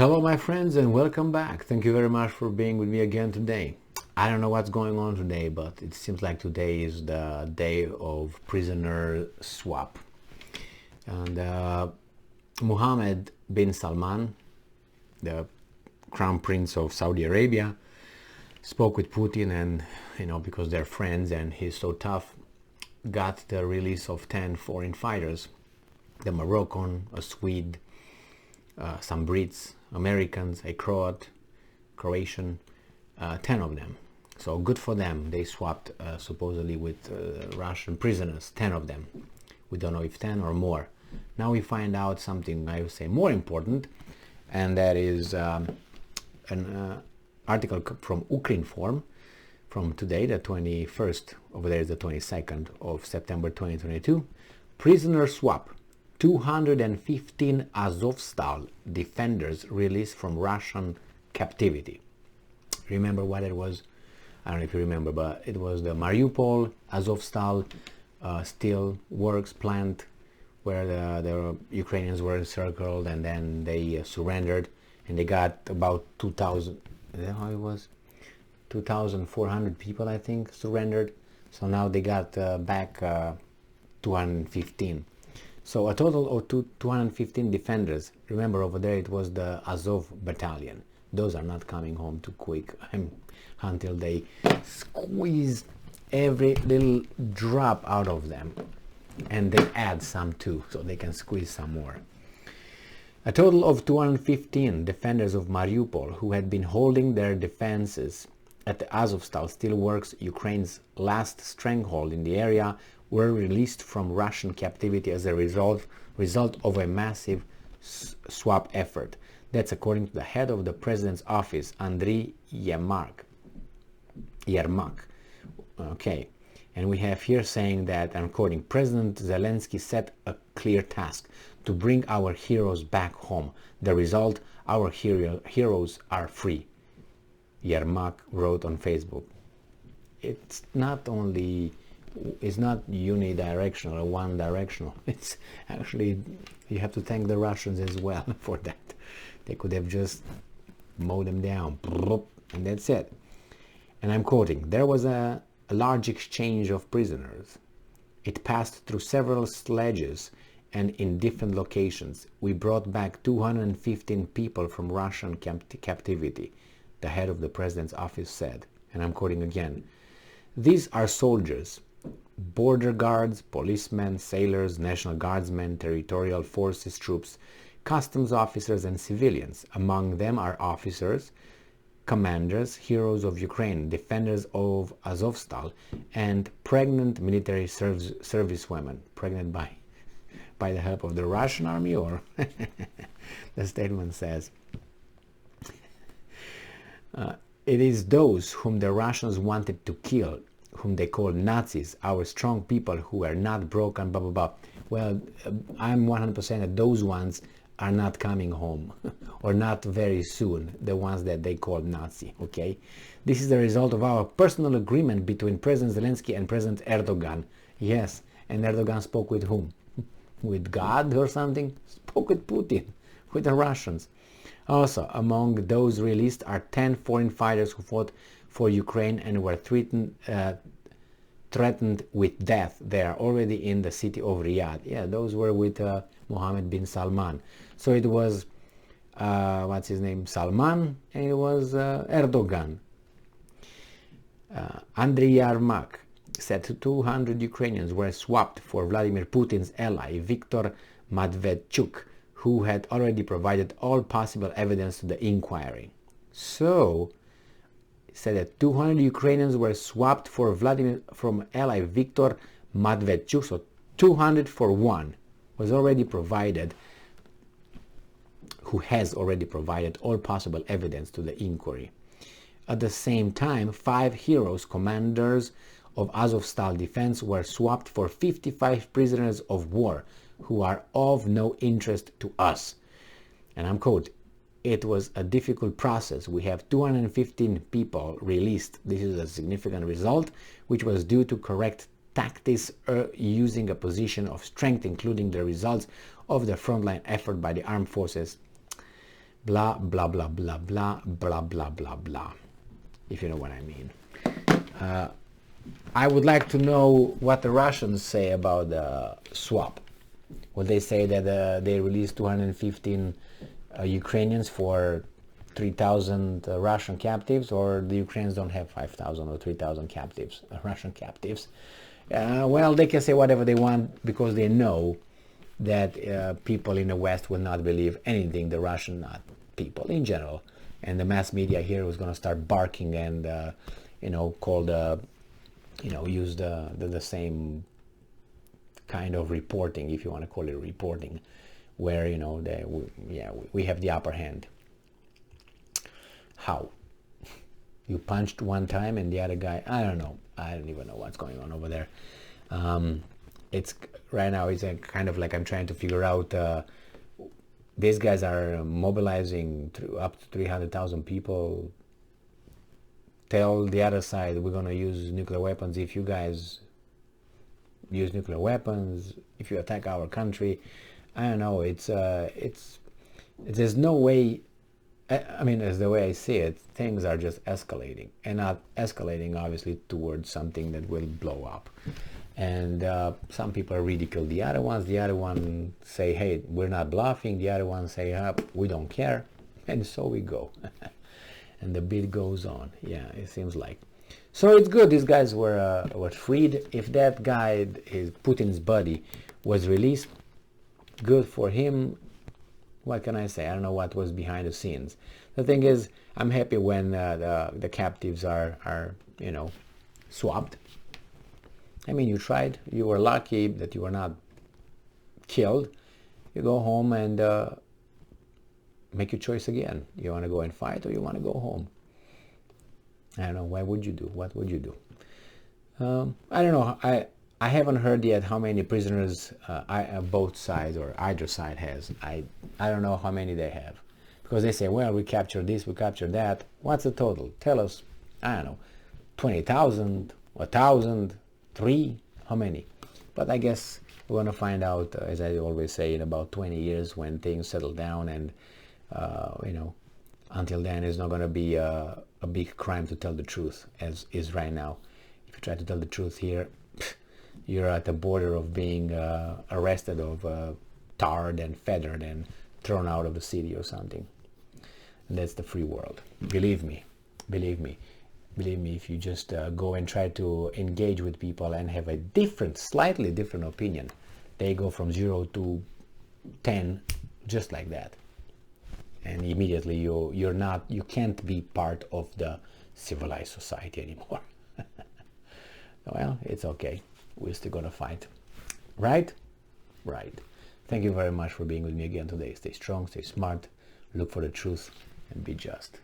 Hello my friends and welcome back. Thank you very much for being with me again today. I don't know what's going on today, but it seems like today is the day of prisoner swap. And Mohammed bin Salman, the Crown Prince of Saudi Arabia, spoke with Putin, and because they're friends and he's so tough, got the release of 10 foreign fighters, the Moroccan, a Swede, some Brits, Americans, a Croatian, 10 of them. So good for them. They swapped supposedly with Russian prisoners, 10 of them. We don't know if 10 or more. Now we find out something, I would say, more important, and that is an article from Ukrinform from today, the 21st, over there is the 22nd of September 2022. Prisoner swap. 215 Azovstal defenders released from Russian captivity. Remember what it was? I don't know if you remember, but it was the Mariupol Azovstal steel works plant where the Ukrainians were encircled, and then they surrendered, and they got about 2,000. Is that how it was? 2,400 people, I think, surrendered. So now they got back 215. So a total of 215 defenders. Remember, over there it was the Azov battalion. Those are not coming home too quick until they squeeze every little drop out of them, and they add some too, so they can squeeze some more. A total of 215 defenders of Mariupol, who had been holding their defenses at the Azovstal steelworks, Ukraine's last stronghold in the area, were released from Russian captivity as a result of a massive swap effort. That's according to the head of the president's office, Andriy Yermak. Okay, and we have here saying that, I'm quoting, President Zelensky set a clear task to bring our heroes back home. The result, our heroes are free, Yermak wrote on Facebook. It's not unidirectional or one directional. It's actually, you have to thank the Russians as well for that. They could have just mowed them down, and that's it. And I'm quoting, there was a large exchange of prisoners. It passed through several sledges and in different locations. We brought back 215 people from Russian captivity, the head of the president's office said. And I'm quoting again, these are soldiers, border guards, policemen, sailors, National Guardsmen, territorial forces troops, customs officers and civilians. Among them are officers, commanders, heroes of Ukraine, defenders of Azovstal, and pregnant military servicewomen. Pregnant by the help of the Russian army, or? The statement says, it is those whom the Russians wanted to kill, whom they call Nazis, our strong people who are not broken, blah, blah, blah. Well, I'm 100% that those ones are not coming home, or not very soon, the ones that they call Nazi, okay? This is the result of our personal agreement between President Zelensky and President Erdogan. Yes, and Erdogan spoke with whom? With God or something? Spoke with Putin, with the Russians. Also, among those released are 10 foreign fighters who fought for Ukraine and were threatened with death. They are already in the city of Riyadh. Yeah, those were with Mohammed bin Salman. So it was, what's his name, Salman, and it was Erdogan. Andriy Yermak said 200 Ukrainians were swapped for Vladimir Putin's ally, Viktor Medvedchuk, who had already provided all possible evidence to the inquiry. So, said that 200 Ukrainians were swapped from ally Viktor Medvedchuk, so 200 for one was already provided, who has already provided all possible evidence to the inquiry. At the same time, 5 heroes, commanders of Azovstal defense, were swapped for 55 prisoners of war who are of no interest to us. And I'm quoting, it was a difficult process. We have 215 people released. This is a significant result, which was due to correct tactics using a position of strength, including the results of the frontline effort by the armed forces blah blah blah blah blah blah blah blah blah, if you know what I mean. I would like to know what the Russians say about the swap. Will they say that they released 215 Ukrainians for 3,000 Russian captives, or the Ukrainians don't have 5,000 or 3,000 captives, Russian captives? Well, they can say whatever they want because they know that people in the West will not believe anything the Russian people in general, and the mass media here was going to start barking and call the use the same kind of reporting, if you want to call it reporting, where we have the upper hand. How? You punched one time and the other guy, I don't know. I don't even know what's going on over there. It's right now, it's a kind of like I'm trying to figure out, these guys are mobilizing up to 300,000 people. Tell the other side we're going to use nuclear weapons if you guys use nuclear weapons, if you attack our country. I don't know, there's no way. I mean, as the way I see it, things are just escalating, and not escalating obviously towards something that will blow up. And some people ridicule the other ones. The other ones say, hey, we're not bluffing. The other ones say, we don't care. And so we go. And the beat goes on. Yeah, it seems like. So it's good these guys were freed. If that guy, Putin's buddy, was released, good for him. What can I say? I don't know what was behind the scenes. The thing is, I'm happy when the captives are swapped. I mean, you tried. You were lucky that you were not killed. You go home and make your choice again. You want to go and fight, or you want to go home? I don't know. What would you do? What would you do? I don't know. I haven't heard yet how many prisoners both sides or either side has. I don't know how many they have, because they say, well, we captured this, we captured that. What's the total? Tell us. I don't know, 20,000, 1,000, 3, how many? But I guess we're going to find out, as I always say, in about 20 years when things settle down, and until then it's not going to be a big crime to tell the truth, as is right now. If you try to tell the truth here, you're at the border of being arrested, of tarred and feathered and thrown out of the city or something. And that's the free world. Believe me, if you just go and try to engage with people and have a slightly different opinion, they go from 0 to 10 just like that. And immediately you can't be part of the civilized society anymore. Well, it's okay. We're still gonna fight. Right? Right. Thank you very much for being with me again today. Stay strong, stay smart, look for the truth, and be just.